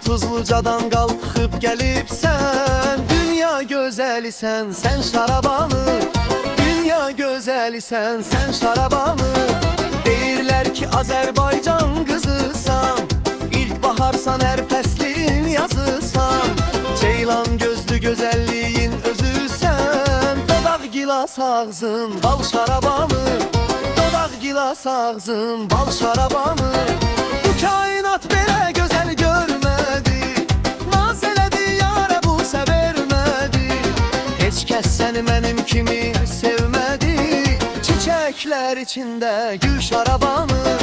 Tuzlucadan qalxıb gəlibsən, dünya gözəlisən, sən şarabanı. Dünya gözəlisən, sən şarabanı. Deyirlər ki, Azərbaycan qızısan, İlk baharsan, hər fəslin yazısan. Ceylan gözlü gözəlliyin özüsən, dodaq gilas ağzın, bal şarabanı. Dodaq gilas ağzın, bal şarabanı. Bu kainat belə gözəl görmədi, naz elədi yarə bu səvermədi. Heç kəs səni mənim kimi sevmədi. Çiçəklər içində gül şarabanı,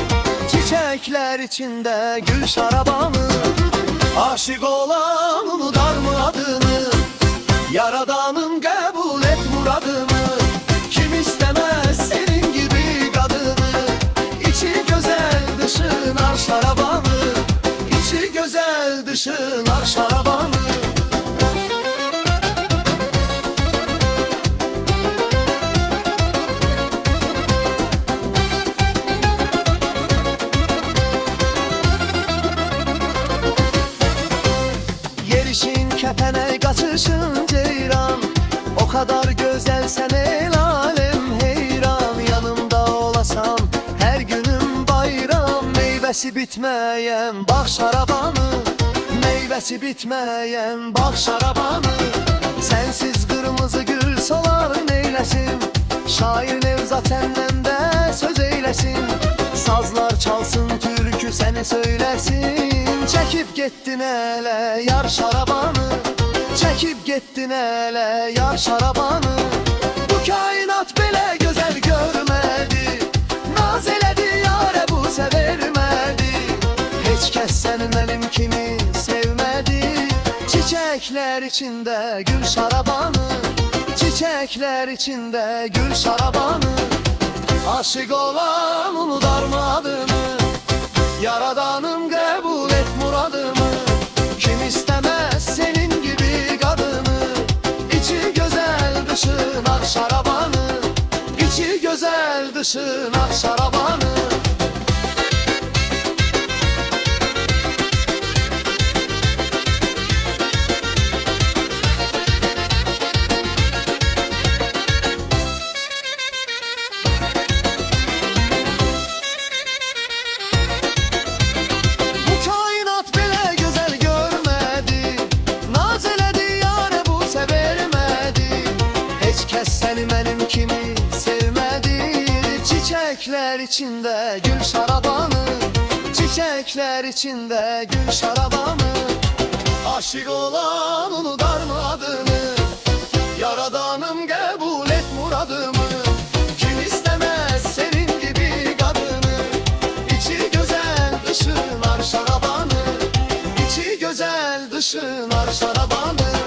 çiçəklər içində gül şarabanı. Aşık olan unudar mı adını, Yaradanım qəbul et muradımı. Kim istemez senin gibi kadını, İçi güzel dışı nar şarabanı, İçi güzel dışı nar şarabanı. Yerişin kəpənək, qaçışın ceyran, o kadar gözəlsən el alem heyran. Yanımda olasan her günüm bayram, meyvəsi bitməyən bağ şarabanı, meyvəsi bitməyən bağ şarabanı. Sensiz kırmızı gül solar neyləsin, şair Nevzat səndən də söz eyləsin. Sazlar çalsın, türkü səni söyləsin. Çəkib getdin ələ yar şarabanı, çəkib getdin ələ yar şarabanı. Bu kainat belə gözəl görmədi, naz elədi yarə bu səvermədi. Heç kəs səni mənim kimi sevmədi. Çiçəklər içində gül şarabanı, çiçəklər içində gül şarabanı. Aşık olan unudar mı adını, Yaradanım qəbul et muradımı. Kim istemez senin gibi kadını, İçi güzel dışı nar şarabanı, İçi güzel dışı nar şarabanı. Səni mənim kimi sevmədi. Çiçəklər içində gül şarabanı, çiçəklər içində gül şarabanı. Aşık olan unudar mı adını, Yaradanım qəbul et muradımı. Kim istemez senin gibi kadını, İçi güzel dışı nar şarabanı, İçi güzel dışı nar şarabanı.